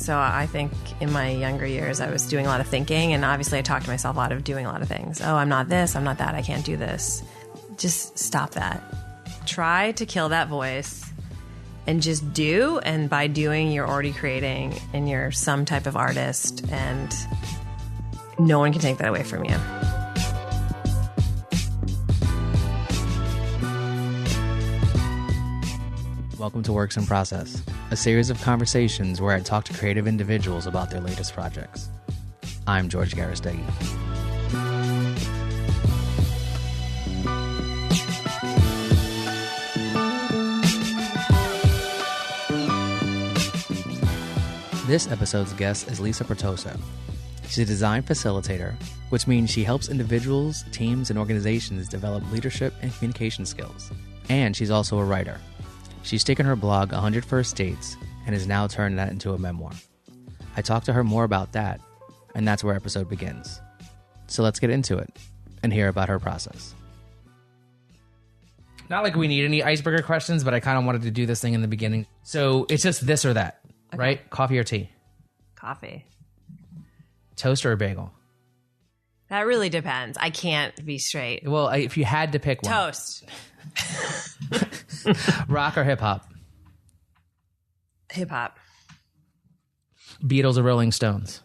So I think in my younger years, I was doing a lot of thinking, and obviously I talked to myself out of doing a lot of things. Oh, I'm not this, I'm not that, I can't do this. Just stop that. Try to kill that voice and just do. And by doing, you're already creating, and you're some type of artist, and no one can take that away from you. Welcome to Works in Process, a series of conversations where I talk to creative individuals about their latest projects. I'm George Garrastegui. This episode's guest is Lisa Pertoso. She's a design facilitator, which means she helps individuals, teams, and organizations develop leadership and communication skills. And she's also a writer. She's taken her blog 100 First Dates and has now turned that into a memoir. I talked to her more about that, and that's where episode begins. So let's get into it and hear about her process. Not like we need any icebreaker questions, but I kind of wanted to do this thing in the beginning. So it's just this or that, okay. Right? Coffee or tea? Coffee. Toast or a bagel? That really depends. I can't be straight. Well, if you had to pick one. Toast. Rock or hip hop? Hip hop. Beatles or Rolling Stones?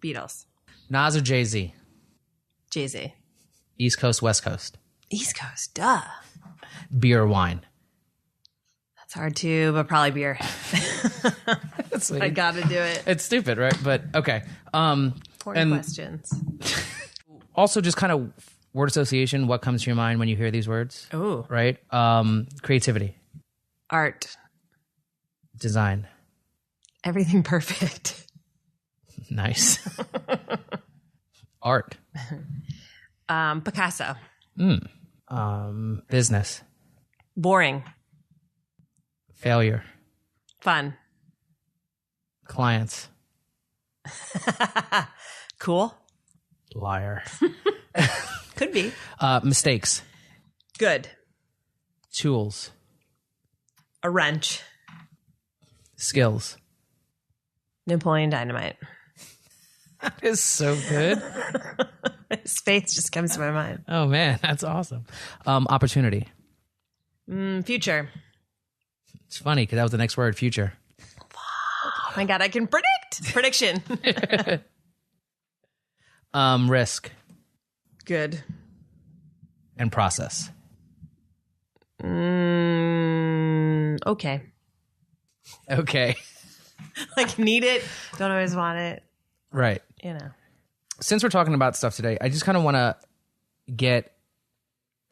Beatles. Nas or Jay-Z? Jay-Z. East Coast, West Coast? East Coast, duh. Beer or wine? That's hard too, but probably beer. I gotta do it. It's stupid, right? But okay. Important questions. Also, just kind of word association. What comes to your mind when you hear these words? Ooh. Right? Creativity. Art. Design. Everything perfect. Nice. Art. Picasso. Business. Boring. Failure. Fun. Clients. Cool. Liar. Could be. Mistakes. Good. Tools. A wrench. Skills. Napoleon Dynamite. That is so good. His face just comes to my mind. Oh, man. That's awesome. Opportunity. Future. It's funny because that was the next word, future. Oh, my God. I can predict. Prediction. Risk. Good. And process. Okay. Okay. Like need it, don't always want it. Right. You know. Since we're talking about stuff today, I just kind of want to get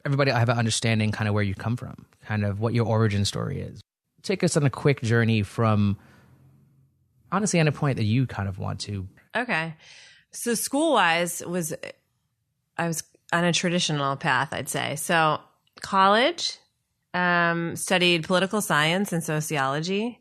everybody to have an understanding kind of where you come from, kind of what your origin story is. Take us on a quick journey from, honestly, on a point that you kind of want to. Okay. So school-wise, I was on a traditional path, I'd say. So college, studied political science and sociology.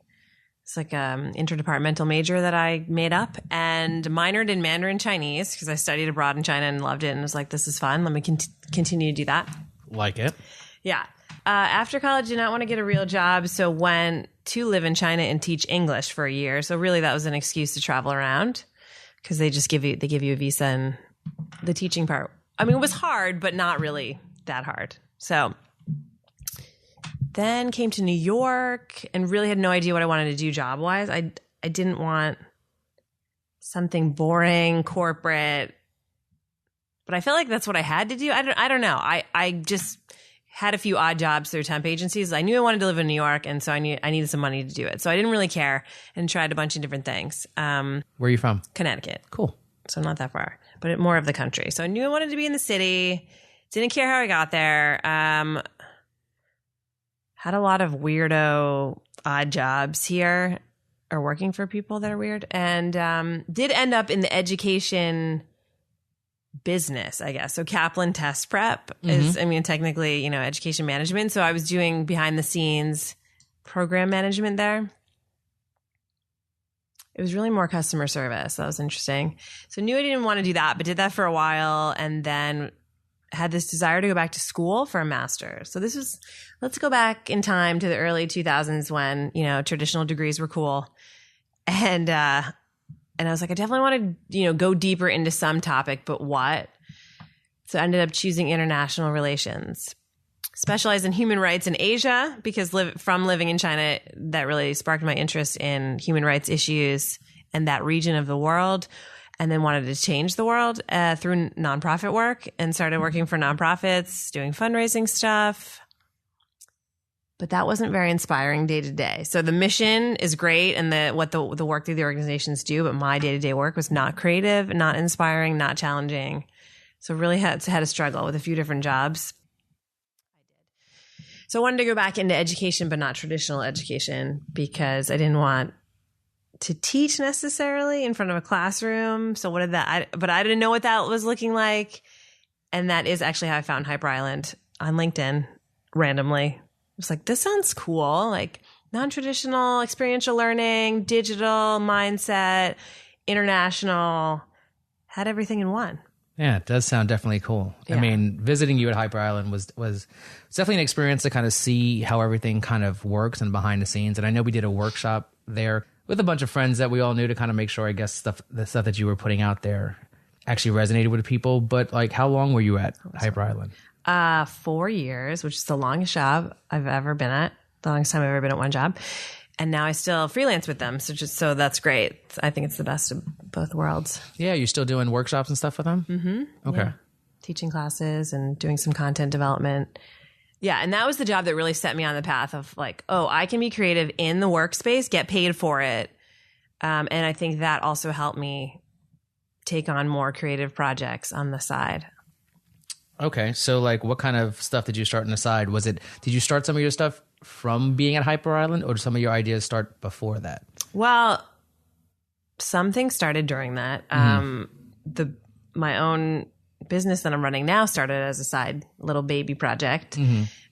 It's like an interdepartmental major that I made up, and minored in Mandarin Chinese because I studied abroad in China and loved it and was like, this is fun. Let me continue to do that. Like it? Yeah. After college, did not want to get a real job, so went to live in China and teach English for a year. So really that was an excuse to travel around because they give you a visa, and the teaching part, I mean, it was hard, but not really that hard. So then came to New York and really had no idea what I wanted to do job-wise. I didn't want something boring, corporate, but I felt like that's what I had to do. I don't know. I just had a few odd jobs through temp agencies. I knew I wanted to live in New York, and so I needed some money to do it. So I didn't really care and tried a bunch of different things. Where are you from? Connecticut. Cool. So not that far, but more of the country. So I knew I wanted to be in the city. Didn't care how I got there. Had a lot of weirdo, odd jobs here, or working for people that are weird, and did end up in the education business, I guess. So Kaplan Test Prep is, I mean, technically, education management. So I was doing behind the scenes program management there. It was really more customer service. That was interesting. So knew I didn't want to do that, but did that for a while, and then had this desire to go back to school for a master's. So this was, let's go back in time to the early 2000s when, traditional degrees were cool. And And I was like, I definitely want to, go deeper into some topic, but what? So I ended up choosing international relations. Specialized in human rights in Asia because from living in China, that really sparked my interest in human rights issues and that region of the world. And then wanted to change the world through nonprofit work and started working for nonprofits, doing fundraising stuff. But that wasn't very inspiring day to day. So the mission is great and the work that the organizations do, but my day to day work was not creative, not inspiring, not challenging. So really had to struggle with a few different jobs. So I wanted to go back into education, but not traditional education because I didn't want to teach necessarily in front of a classroom. So but I didn't know what that was looking like. And that is actually how I found Hyper Island on LinkedIn randomly. I was like, this sounds cool. Like non-traditional, experiential learning, digital mindset, international, had everything in one. Yeah, it does sound definitely cool. Yeah. I mean, visiting you at Hyper Island was definitely an experience to kind of see how everything kind of works and behind the scenes. And I know we did a workshop there with a bunch of friends that we all knew to kind of make sure, I guess, the stuff that you were putting out there actually resonated with people. But like, how long were you at Hyper Island? 4 years, which is the longest job I've ever been at, the longest time I've ever been at one job. And now I still freelance with them. So that's great. I think it's the best of both worlds. Yeah. You're still doing workshops and stuff with them? Mm-hmm. Okay. Yeah. Teaching classes and doing some content development. Yeah. And that was the job that really set me on the path of like, oh, I can be creative in the workspace, get paid for it. And I think that also helped me take on more creative projects on the side. Okay. So like what kind of stuff did you start on the side? Did you start some of your stuff from being at Hyper Island or did some of your ideas start before that? Well, some things started during that. My own business that I'm running now started as a side little baby project,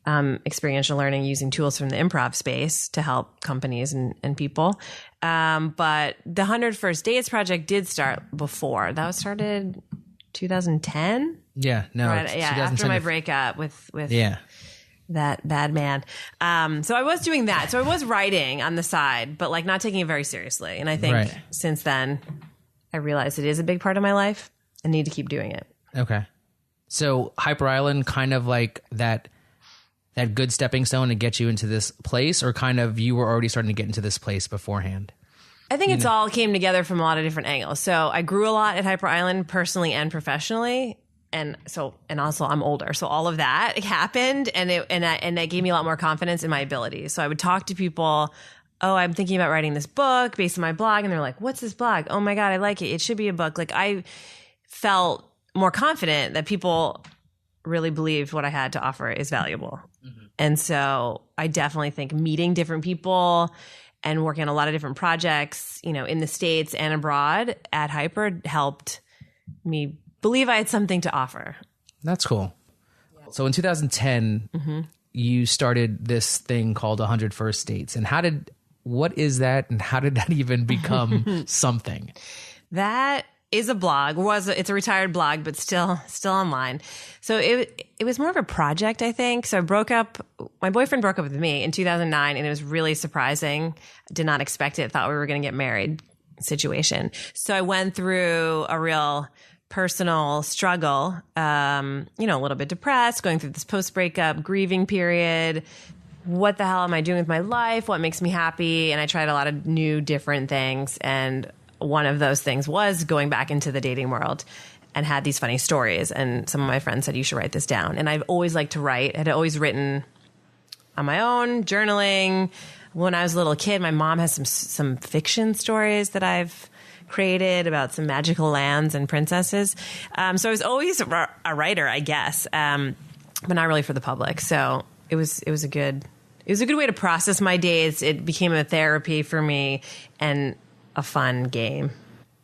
experiential learning using tools from the improv space to help companies and people. But the 100 First Dates project did start before. That was started 2010. Yeah, no. Right, yeah, after my breakup with that bad man. So I was doing that. So I was writing on the side, but like not taking it very seriously. And I think since then I realized it is a big part of my life. I need to keep doing it. Okay. So Hyper Island kind of like that good stepping stone to get you into this place, or kind of you were already starting to get into this place beforehand? I think it's all came together from a lot of different angles. So I grew a lot at Hyper Island personally and professionally. And also I'm older. So all of that happened and that gave me a lot more confidence in my abilities. So I would talk to people, oh, I'm thinking about writing this book based on my blog. And they're like, what's this blog? Oh my God, I like it. It should be a book. Like I felt more confident that people really believed what I had to offer is valuable. Mm-hmm. And so I definitely think meeting different people and working on a lot of different projects, in the States and abroad at Hyper helped me believe I had something to offer. That's cool. Yeah. So in 2010, you started this thing called 100 First Dates. And what is that? And how did that even become something? That is a blog. It's a retired blog, but still online. So it was more of a project, I think. So my boyfriend broke up with me in 2009 and it was really surprising. Did not expect it. Thought we were going to get married situation. So I went through a real personal struggle, a little bit depressed, going through this post-breakup grieving period. What the hell am I doing with my life? What makes me happy? And I tried a lot of new different things. And one of those things was going back into the dating world and had these funny stories. And some of my friends said, you should write this down. And I've always liked to write. I had always written on my own, journaling. When I was a little kid, my mom has some fiction stories that I've created about some magical lands and princesses. So I was always a writer, I guess, but not really for the public. So it was a good way to process my days. It became a therapy for me and a fun game.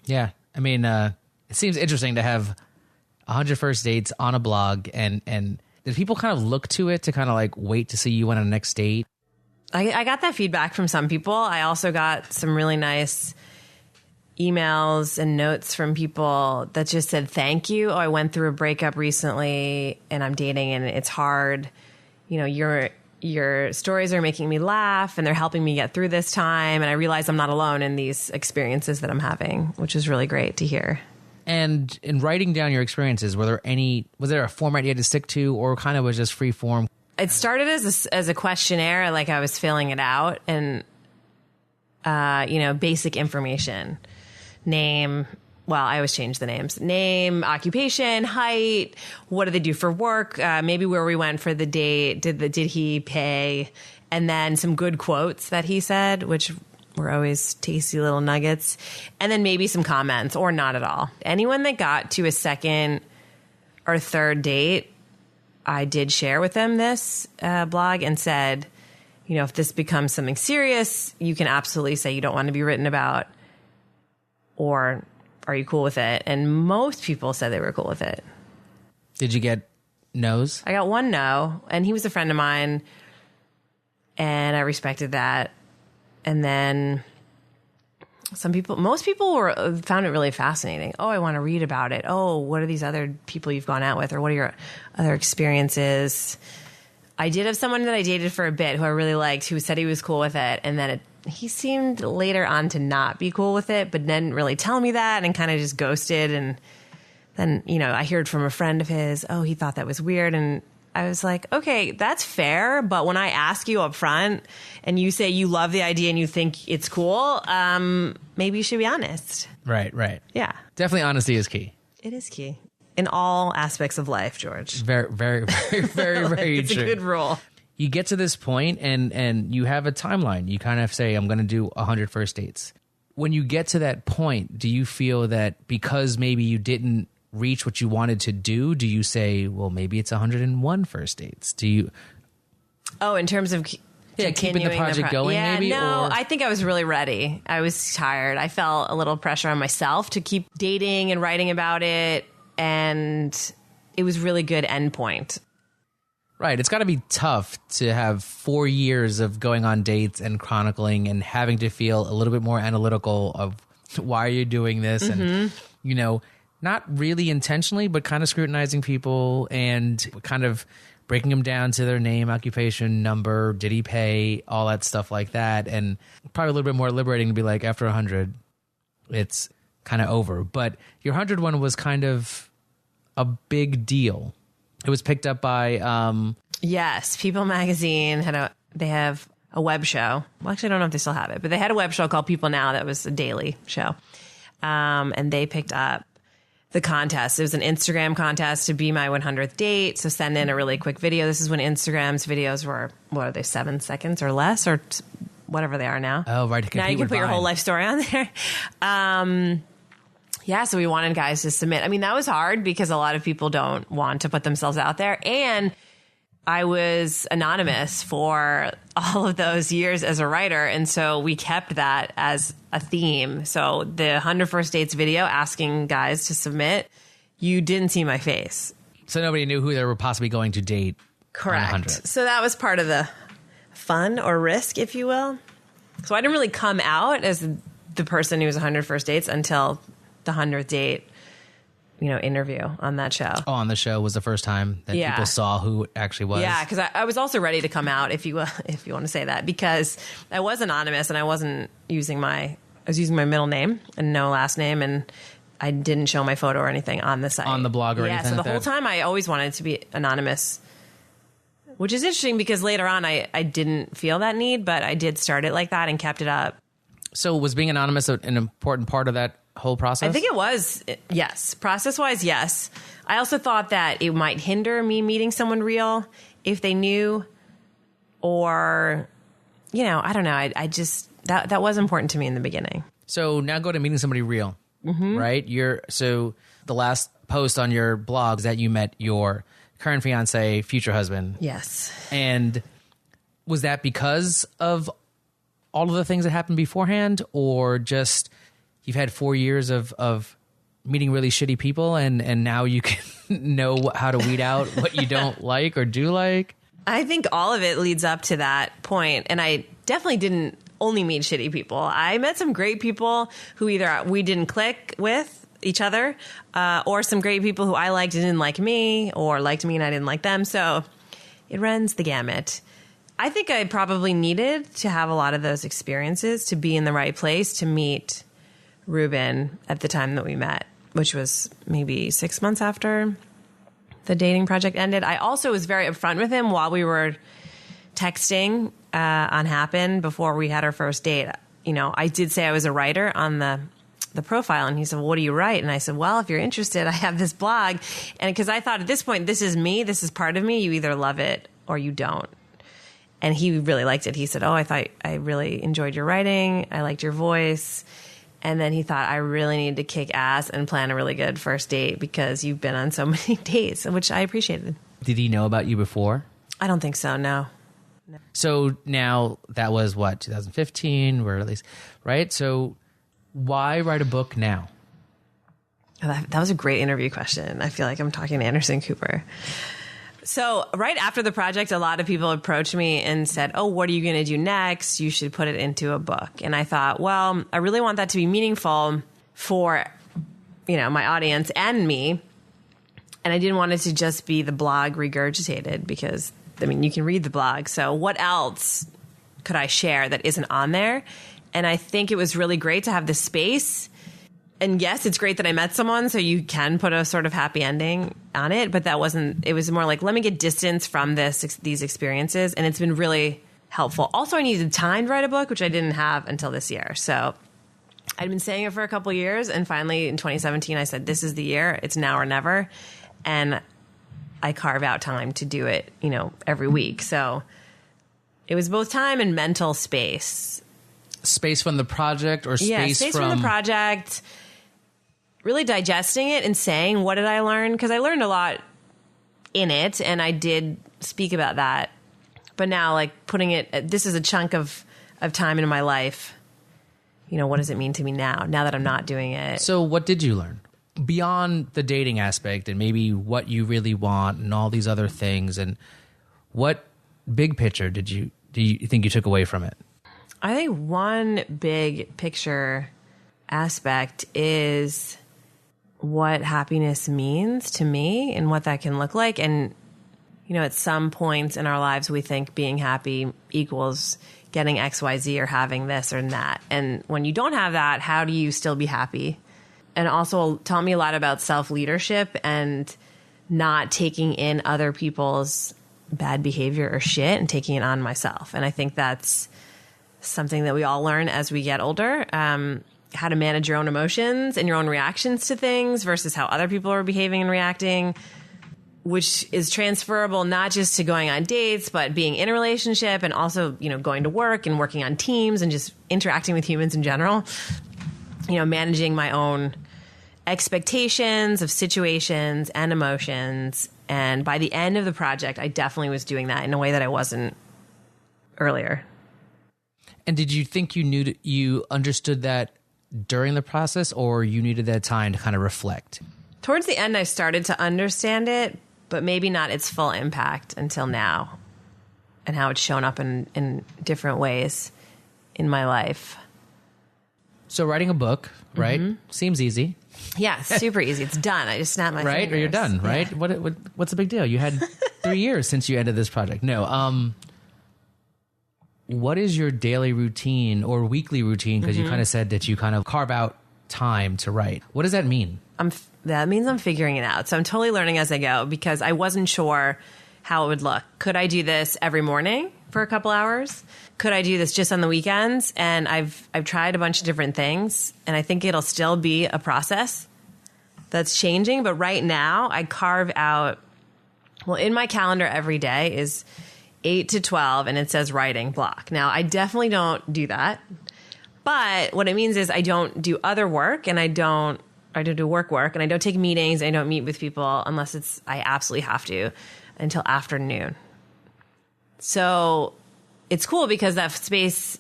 Yeah. I mean, it seems interesting to have 100 First Dates on a blog and did people kind of look to it to kind of like wait to see you on a next date? I got that feedback from some people. I also got some really nice emails and notes from people that just said, thank you. Oh, I went through a breakup recently and I'm dating and it's hard. You're your stories are making me laugh and they're helping me get through this time. And I realize I'm not alone in these experiences that I'm having, which is really great to hear. And in writing down your experiences, was there a format you had to stick to, or kind of was just free form? It started as a questionnaire, like I was filling it out, and basic information, name. Well, I always change the names. Name, occupation, height, what do they do for work? Maybe where we went for the date. Did he pay? And then some good quotes that he said, which were always tasty little nuggets. And then maybe some comments, or not at all. Anyone that got to a second or third date, I did share with them this blog and said, if this becomes something serious, you can absolutely say you don't want to be written about, or are you cool with it? And most people said they were cool with it. Did you get no's? I got one no, and he was a friend of mine, and I respected that. And then most people found it really fascinating. Oh, I want to read about it. Oh, what are these other people you've gone out with, or what are your other experiences? I did have someone that I dated for a bit who I really liked, who said he was cool with it, and then he seemed later on to not be cool with it, but didn't really tell me that and kind of just ghosted. And then, I heard from a friend of his, oh, he thought that was weird. And I was like, okay, that's fair. But when I ask you up front and you say you love the idea and you think it's cool, maybe you should be honest. Right. Yeah. Definitely honesty is key. It is key in all aspects of life, George. Very, very, very, very, very It's true. a good rule. You get to this point and you have a timeline. You kind of say, I'm going to do 100 first dates. When you get to that point, do you feel that because maybe you didn't reach what you wanted to do you say, well, maybe it's 101 first dates? Do you? Oh, in terms of keeping the project going, maybe? No, or? I think I was really ready. I was tired. I felt a little pressure on myself to keep dating and writing about it, and it was really good endpoint. Right. It's got to be tough to have 4 years of going on dates and chronicling and having to feel a little bit more analytical of why are you doing this? And, not really intentionally, but kind of scrutinizing people and kind of breaking them down to their name, occupation, number, did he pay, all that stuff like that. And probably a little bit more liberating to be like, after 100, it's kind of over. But your 100 one was kind of a big deal. It was picked up by... Yes, People Magazine they have a web show. Well, actually, I don't know if they still have it, but they had a web show called People Now that was a daily show. And they picked up the contest. It was an Instagram contest to be my 100th date. So send in a really quick video. This is when Instagram's videos were, what are they, 7 seconds or less, or whatever they are now. Oh, right. To now you can put your whole life story on there. Yeah, so we wanted guys to submit. I mean, that was hard because a lot of people don't want to put themselves out there. And I was anonymous for all of those years as a writer. And so we kept that as a theme. So the 100 First Dates video asking guys to submit, you didn't see my face. So nobody knew who they were possibly going to date. Correct. On 100. So that was part of the fun or risk, if you will. So I didn't really come out as the person who was 100 First Dates until the 100th date, interview on that show. Oh, on the show was the first time that people saw who it actually was. Yeah, because I was also ready to come out, if you want to say that, because I was anonymous and I wasn't using I was using my middle name and no last name, and I didn't show my photo or anything on the site. On the blog or anything Yeah, so the like whole that? time I always wanted to be anonymous, which is interesting because later on I didn't feel that need, but I did start it like that and kept it up. So was being anonymous an important part of that whole process? I think it was, yes. Process-wise, yes. I also thought that it might hinder me meeting someone real if they knew, or, I don't know. I just, that was important to me in the beginning. So now go to meeting somebody real, right? So the last post on your blog is that you met your current fiance, future husband. Yes. And was that because of all of the things that happened beforehand, or just you've had 4 years of meeting really shitty people and now you can know how to weed out what you don't like or do like? I think all of it leads up to that point. And I definitely didn't only meet shitty people. I met some great people who either we didn't click with each other, or some great people who I liked and didn't like me, or liked me and I didn't like them. So it runs the gamut. I think I probably needed to have a lot of those experiences to be in the right place to meet Ruben at the time that we met, which was maybe 6 months after the dating project ended. I also was very upfront with him while we were texting on Happen before we had our first date. You know, I did say I was a writer on the profile, and he said, well, what do you write? And I said, well, if you're interested, I have this blog. And because I thought at this point, this is me, this is part of me. You either love it or you don't. And he really liked it. He said, oh, I thought I really enjoyed your writing. I liked your voice. And then he thought, I really need to kick ass and plan a really good first date because you've been on so many dates, which I appreciated. Did he know about you before? I don't think so, no. So now that was what, 2015, or at least, right? So why write a book now? That was a great interview question. I feel like I'm talking to Anderson Cooper. So right after the project, a lot of people approached me and said, oh, what are you going to do next? You should put it into a book. And I thought, well, I really want that to be meaningful for, you know, my audience and me. And I didn't want it to just be the blog regurgitated because, I mean, you can read the blog. So what else could I share that isn't on there? And I think it was really great to have the space. And yes, it's great that I met someone, so you can put a sort of happy ending on it. But that wasn't, it was more like, let me get distance from these experiences. And it's been really helpful. Also, I needed time to write a book, which I didn't have until this year. So I'd been saying it for a couple of years. And finally, in 2017, I said, this is the year. It's now or never. And I carve out time to do it, you know, every week. So it was both time and mental space. Space from the project or space from the project. Really digesting it and saying, what did I learn? Because I learned a lot in it, and I did speak about that. But now, like, putting it, this is a chunk of time in my life. You know, what does it mean to me now that I'm not doing it? So what did you learn? Beyond the dating aspect and maybe what you really want and all these other things, and what big picture do you think you took away from it? I think one big picture aspect is what happiness means to me and what that can look like. And, you know, at some points in our lives, we think being happy equals getting X, Y, Z or having this or that. And when you don't have that, how do you still be happy? And also taught me a lot about self-leadership and not taking in other people's bad behavior or shit and taking it on myself. And I think that's something that we all learn as we get older, how to manage your own emotions and your own reactions to things versus how other people are behaving and reacting, which is transferable not just to going on dates, but being in a relationship and also, you know, going to work and working on teams and just interacting with humans in general, you know, managing my own expectations of situations and emotions. And by the end of the project, I definitely was doing that in a way that I wasn't earlier. And did you think you understood that during the process, or you needed that time to kind of reflect? Towards the end, I started to understand it, but maybe not its full impact until now and how it's shown up in different ways in my life. So writing a book, right? Mm-hmm. Seems easy. Yeah, super easy. It's done. I just snapped my fingers. Right? Or you're done, right? Yeah. What's the big deal? You had 3 years since you ended this project. No. What is your daily routine or weekly routine? Because you kind of said that you kind of carve out time to write. What does that mean? That means I'm figuring it out. So I'm totally learning as I go because I wasn't sure how it would look. Could I do this every morning for a couple hours? Could I do this just on the weekends? And I've tried a bunch of different things, and I think it'll still be a process that's changing. But right now, I carve out, well, in my calendar every day is 8 to 12, and it says writing block. Now, I definitely don't do that. But what it means is I don't do other work, and I don't do work, and I don't take meetings, and I don't meet with people unless I absolutely have to until afternoon. So it's cool because that space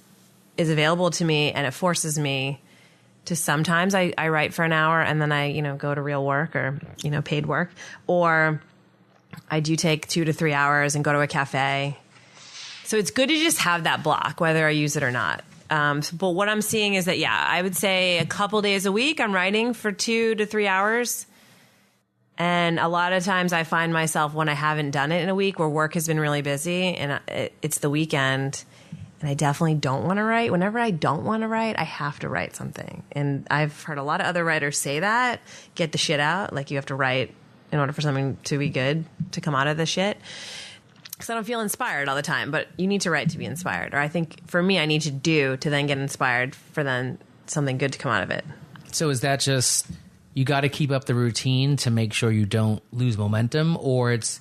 is available to me, and it forces me to sometimes I write for an hour, and then I, go to real work or, paid work, or I do take 2 to 3 hours and go to a cafe. So it's good to just have that block, whether I use it or not. But what I'm seeing is that, I would say a couple days a week I'm writing for 2 to 3 hours. And a lot of times I find myself when I haven't done it in a week where work has been really busy and it's the weekend and I definitely don't want to write. Whenever I don't want to write, I have to write something. And I've heard a lot of other writers say that, get the shit out. Like you have to write in order for something to be good, to come out of the shit. Because I don't feel inspired all the time, but you need to write to be inspired. Or I think for me, I need to do to then get inspired for then something good to come out of it. So is that just, you got to keep up the routine to make sure you don't lose momentum, or it's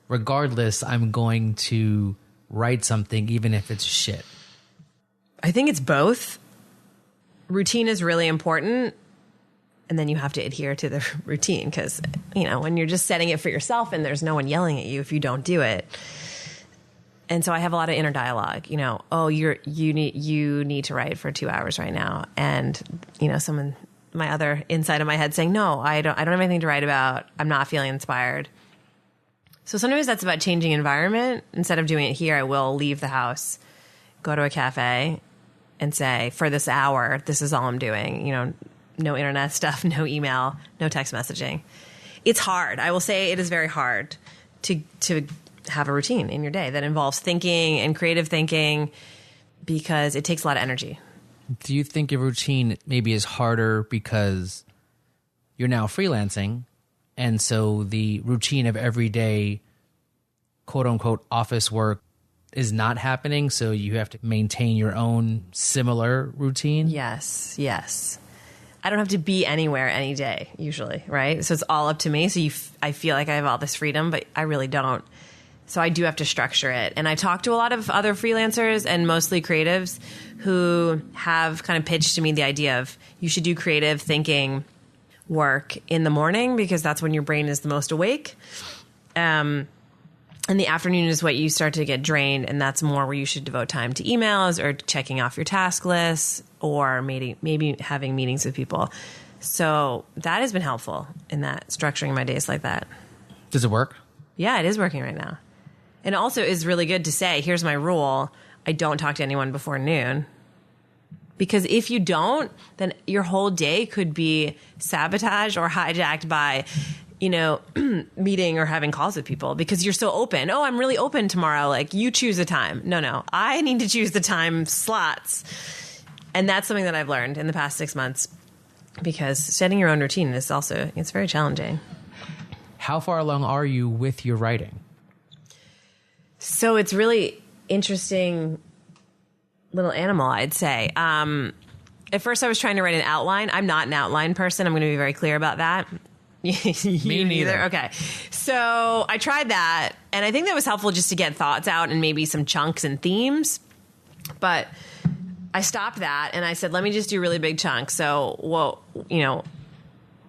regardless, I'm going to write something even if it's shit? I think it's both. Routine is really important. And then you have to adhere to the routine because, when you're just setting it for yourself and there's no one yelling at you if you don't do it. And so I have a lot of inner dialogue, you need to write for 2 hours right now. And, someone, my other inside of my head saying, no, I don't have anything to write about. I'm not feeling inspired. So sometimes that's about changing environment. Instead of doing it here, I will leave the house, go to a cafe and say, for this hour, this is all I'm doing, no internet stuff, no email, no text messaging. It's hard. I will say it is very hard to have a routine in your day that involves thinking and creative thinking because it takes a lot of energy. Do you think your routine maybe is harder because you're now freelancing and so the routine of everyday quote unquote office work is not happening, so you have to maintain your own similar routine? Yes. I don't have to be anywhere any day usually, right? So it's all up to me. So I feel like I have all this freedom, but I really don't. So I do have to structure it. And I talk to a lot of other freelancers and mostly creatives who have kind of pitched to me the idea of you should do creative thinking work in the morning because that's when your brain is the most awake. And the afternoon is what you start to get drained, and that's more where you should devote time to emails or checking off your task lists or maybe having meetings with people. So that has been helpful in that, structuring my days like that. Does it work? Yeah, it is working right now. And it also is really good to say, here's my rule. I don't talk to anyone before noon. Because if you don't, then your whole day could be sabotaged or hijacked by meeting or having calls with people because you're so open. Oh, I'm really open tomorrow. Like you choose a time. No. I need to choose the time slots. And that's something that I've learned in the past 6 months because setting your own routine is also, it's very challenging. How far along are you with your writing? So it's really interesting little animal, I'd say. At first I was trying to write an outline. I'm not an outline person. I'm going to be very clear about that. Me neither. Okay. So I tried that, and I think that was helpful just to get thoughts out and maybe some chunks and themes. But I stopped that, and I said, let me just do really big chunks. So,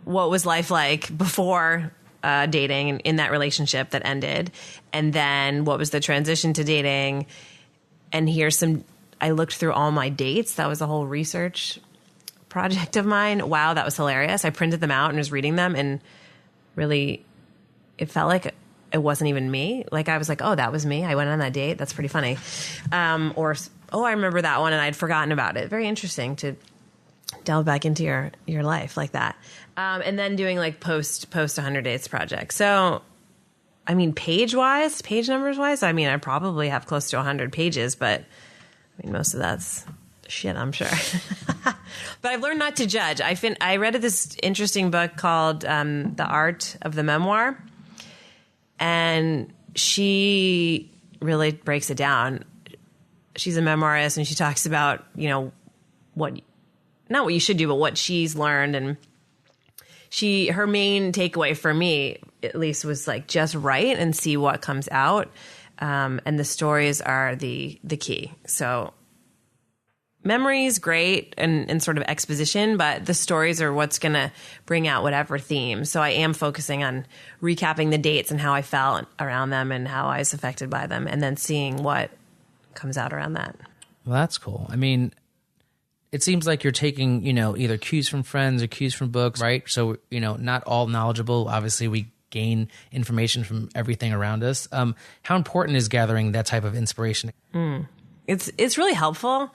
what was life like before dating and in that relationship that ended? And then what was the transition to dating? And I looked through all my dates. That was a whole research project of mine. Wow, that was hilarious. I printed them out and was reading them, and really it felt like it wasn't even me. Like I was like, oh, that was me. I went on that date. That's pretty funny. Oh, I remember that one and I'd forgotten about it. Very interesting to delve back into your life like that. And then doing like post 100 dates project. So, I mean, page numbers wise, I probably have close to 100 pages, but most of that's shit, I'm sure. But I've learned not to judge. I read this interesting book called The Art of the Memoir, and she really breaks it down. She's a memoirist, and she talks about, not what you should do, but what she's learned. And her main takeaway for me, at least, was like, just write and see what comes out. And the stories are the key. So memory's great and sort of exposition, but the stories are what's going to bring out whatever theme. So I am focusing on recapping the dates and how I felt around them and how I was affected by them, and then seeing what comes out around that. Well, that's cool. It seems like you're taking, either cues from friends or cues from books, right? So, not all knowledgeable. Obviously, we gain information from everything around us. How important is gathering that type of inspiration? It's really helpful.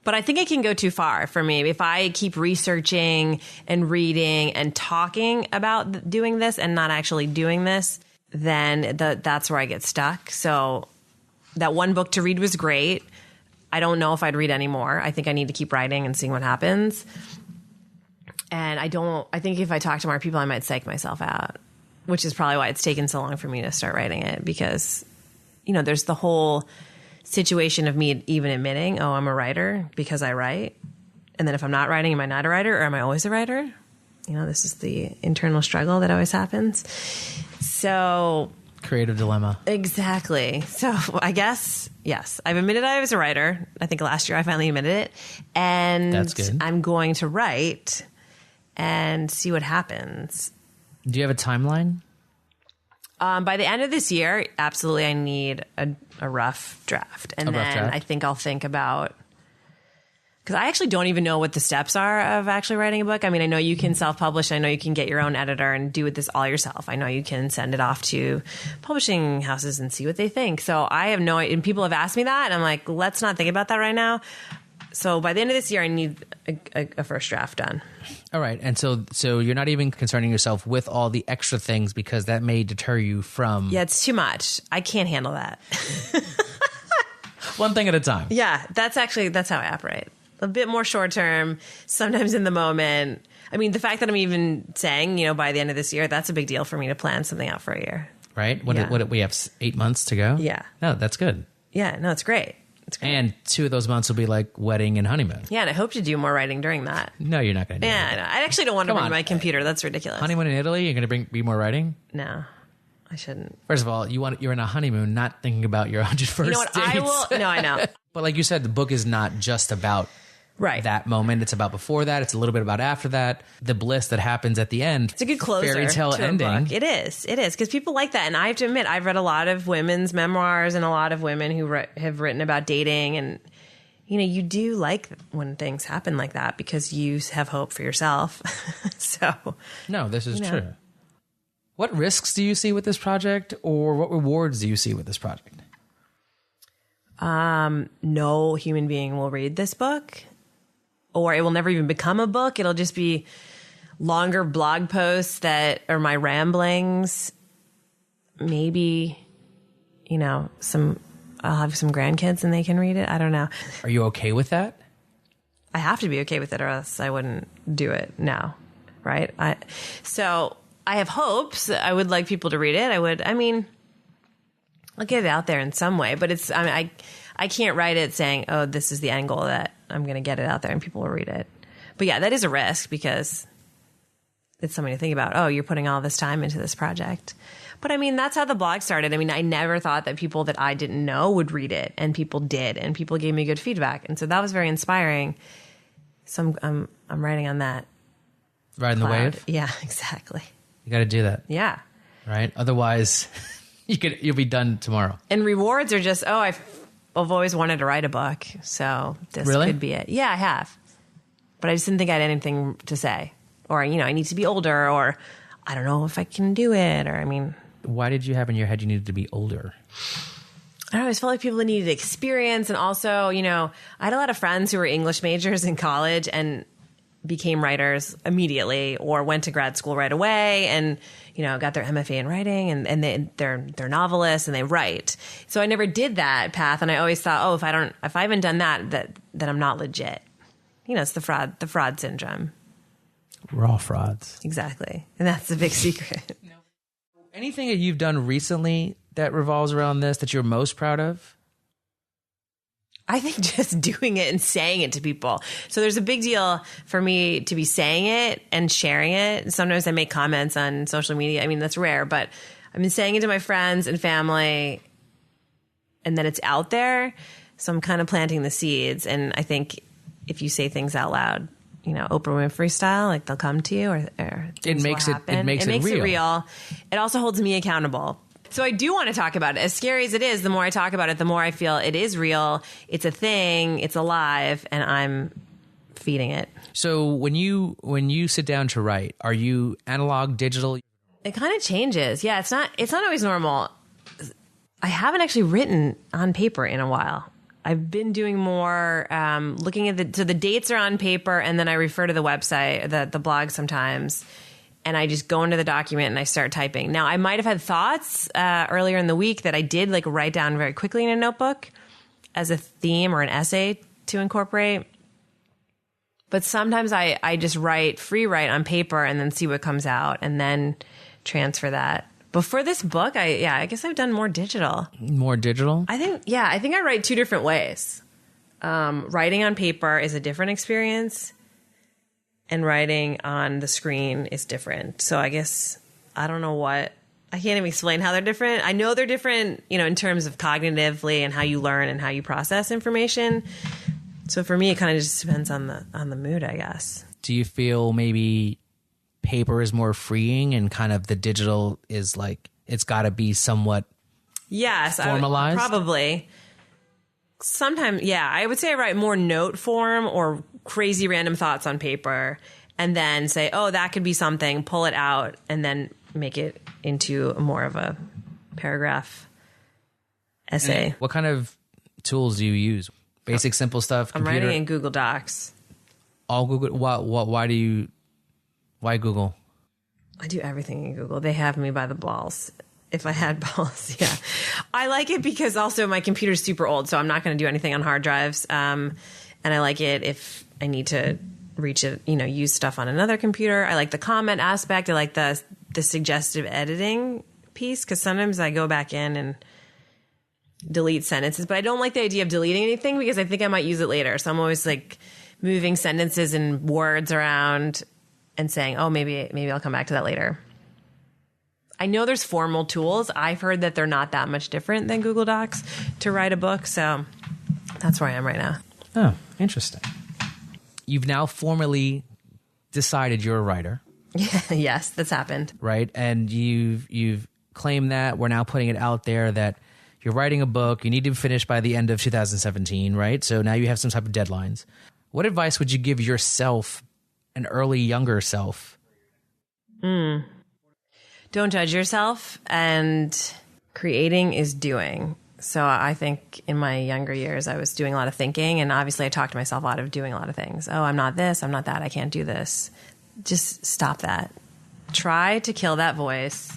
But I think it can go too far for me. If I keep researching and reading and talking about doing this and not actually doing this, then that's where I get stuck. So that one book to read was great. I don't know if I'd read any more. I think I need to keep writing and seeing what happens. And I think if I talk to more people, I might psych myself out, which is probably why it's taken so long for me to start writing it, because, there's the whole situation of me even admitting, oh, I'm a writer because I write. And then if I'm not writing, am I not a writer, or am I always a writer? This is the internal struggle that always happens. So creative dilemma. Exactly. So I guess, yes, I've admitted I was a writer. I think last year I finally admitted it. And that's good. I'm going to write and see what happens. Do you have a timeline? By the end of this year, absolutely, I need a rough draft. And then I think I'll think about, because I actually don't even know what the steps are of actually writing a book. I mean, I know you can self-publish. I know you can get your own editor and do this all yourself. I know you can send it off to publishing houses and see what they think. So I have no idea. And people have asked me that. And I'm like, let's not think about that right now. So by the end of this year, I need a first draft done. All right. And so you're not even concerning yourself with all the extra things, because that may deter you from... Yeah, it's too much. I can't handle that. One thing at a time. Yeah, that's how I operate. A bit more short term, sometimes in the moment. I mean, the fact that I'm even saying, by the end of this year, that's a big deal for me to plan something out for a year. Right? What we have 8 months to go? Yeah. No, that's good. Yeah, no, it's great. And 2 of those months will be like wedding and honeymoon. Yeah, and I hope to do more writing during that. No, you're not going to do that. Yeah, I actually don't want to bring my computer. That's ridiculous. Honeymoon in Italy, you're going to be more writing? No, I shouldn't. First of all, you're in a honeymoon, not thinking about your 101st You know what? dates. No, I know. But like you said, the book is not just about that moment. It's about before that. It's a little bit about after that. The bliss that happens at the end. It's a good closer. Fairy tale ending. It is. Because people like that. And I have to admit, I've read a lot of women's memoirs and a lot of women who have written about dating. And, you do like when things happen like that because you have hope for yourself. So. No, this is true. What risks do you see with this project, or what rewards do you see with this project? No human being will read this book, or it will never even become a book. It'll just be longer blog posts that are my ramblings. Maybe, I'll have some grandkids and they can read it. I don't know. Are you okay with that? I have to be okay with it, or else I wouldn't do it now. Right. So I have hopes. I would like people to read it. I'll get it out there in some way, but I can't write it saying, oh, this is the angle that I'm going to get it out there and people will read it. But yeah, that is a risk because it's something to think about. Oh, you're putting all this time into this project. But that's how the blog started. I never thought that people that I didn't know would read it, and people did, and people gave me good feedback. And so that was very inspiring. So I'm writing on that. Riding the wave? Yeah, exactly. You got to do that. Yeah. Right? Otherwise, you'll be done tomorrow. And rewards are just, I've always wanted to write a book, so this could be it. Yeah, I have. But I just didn't think I had anything to say. Or, I need to be older, or I don't know if I can do it, or Why did you have in your head you needed to be older? I don't know, I just felt like people needed experience. And also, I had a lot of friends who were English majors in college and became writers immediately, or went to grad school right away and, got their MFA in writing, and they're novelists and they write. So I never did that path. And I always thought, if I haven't done that, then I'm not legit. It's the fraud syndrome. We're all frauds. Exactly. And that's the big secret. Anything that you've done recently that revolves around this that you're most proud of? I think just doing it and saying it to people. So there's a big deal for me to be saying it and sharing it. Sometimes I make comments on social media. That's rare, but I've been saying it to my friends and family, and then it's out there. So I'm kind of planting the seeds. And I think if you say things out loud, Oprah Winfrey style, like they'll come to you, or it makes it real. It also holds me accountable. So I do want to talk about it. As scary as it is, the more I talk about it, the more I feel it is real. It's a thing. It's alive, and I'm feeding it. So when you sit down to write, are you analog, digital? It kind of changes. Yeah, it's not always normal. I haven't actually written on paper in a while. I've been doing more looking at so the dates are on paper, and then I refer to the website, the blog sometimes, and I just go into the document and I start typing. Now, I might have had thoughts earlier in the week that I did like write down very quickly in a notebook as a theme or an essay to incorporate. But sometimes I just free write on paper and then see what comes out and then transfer that. But for this book, I guess I've done more digital. More digital? I think I write two different ways. Writing on paper is a different experience, and writing on the screen is different. So I guess I don't know I can't even explain how they're different. I know they're different, in terms of cognitively and how you learn and how you process information. So for me, it kind of just depends on the mood, I guess. Do you feel maybe paper is more freeing and kind of the digital is like, it's got to be somewhat formalized? Probably. Sometimes, I would say I write more note form or crazy random thoughts on paper and then say, oh, that could be something, pull it out, and then make it into more of a paragraph essay. And what kind of tools do you use? Basic, simple stuff? I'm computer? writing in Google Docs. All Google? Why Google? I do everything in Google. They have me by the balls. If I had balls, yeah. I like it because also my computer's super old, so I'm not going to do anything on hard drives. And I like it if I need to reach it, use stuff on another computer. I like the comment aspect. I like the suggestive editing piece because sometimes I go back in and delete sentences, but I don't like the idea of deleting anything because I think I might use it later. So I'm always like moving sentences and words around and saying, oh, maybe I'll come back to that later. I know there's formal tools. I've heard that they're not that much different than Google Docs to write a book. So that's where I am right now. Oh, interesting. You've now formally decided you're a writer. Yes, that's happened. Right. And you've claimed that. We're now putting it out there that you're writing a book. You need to finish by the end of 2017, right? So now you have some type of deadlines. What advice would you give yourself, an early, younger self? Don't judge yourself, and creating is doing. So I think in my younger years, I was doing a lot of thinking, and obviously I talked myself out of doing a lot of things. Oh, I'm not this, I'm not that, I can't do this. Just stop that. Try to kill that voice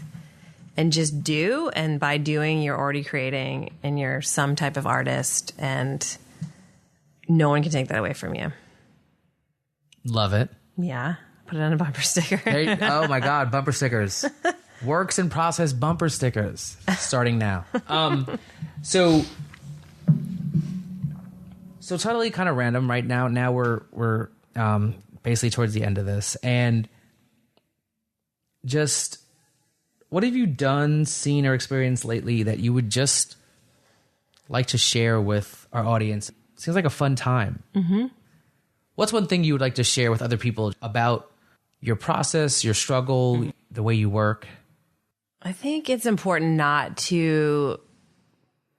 and just do. And by doing, you're already creating, and you're some type of artist, and no one can take that away from you. Love it. Yeah. Put it on a bumper sticker. Oh my God, bumper stickers. Works in process bumper stickers starting now. So totally kind of random right now. Now we're basically towards the end of this, and just what have you done, seen, or experienced lately that you would just like to share with our audience? Seems like a fun time. Mm-hmm. What's one thing you would like to share with other people about your process, your struggle, the way you work? I think it's important not to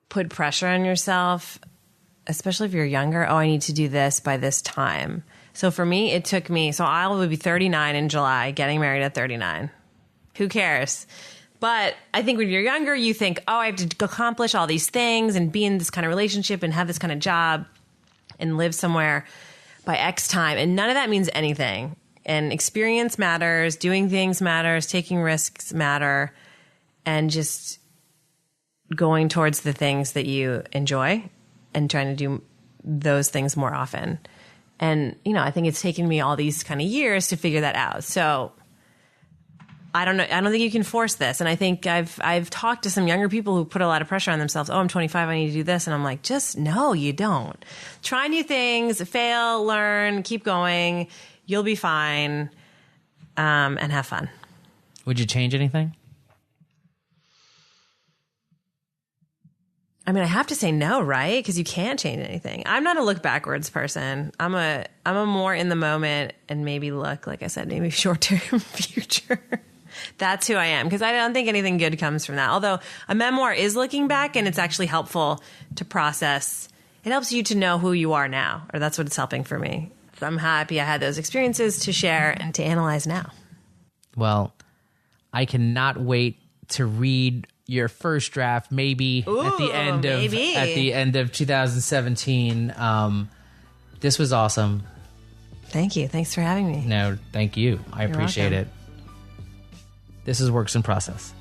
put pressure on yourself, especially if you're younger. Oh, I need to do this by this time. So for me, it took me, so I will be 39 in July, getting married at 39. Who cares? But I think when you're younger, you think, oh, I have to accomplish all these things and be in this kind of relationship and have this kind of job and live somewhere by X time. And none of that means anything. And experience matters, doing things matters, taking risks matter, and just going towards the things that you enjoy and trying to do those things more often. And, I think it's taken me all these kind of years to figure that out. So I don't know. I don't think you can force this. And I think I've talked to some younger people who put a lot of pressure on themselves. Oh, I'm 25. I need to do this. And I'm like, just no, you don't. Try new things, fail, learn, keep going. You'll be fine, and have fun. Would you change anything? I mean, I have to say no, right? Because you can't change anything. I'm not a look backwards person. I'm a more in the moment and maybe look, like I said, maybe short-term future. That's who I am, because I don't think anything good comes from that. Although a memoir is looking back, and it's actually helpful to process. It helps you to know who you are now, or that's what it's helping for me. So I'm happy I had those experiences to share and to analyze now. Well, I cannot wait to read your first draft, maybe at the end of 2017. This was awesome. Thank you. Thanks for having me. No, thank you. I appreciate welcome. it. This is Works in Process.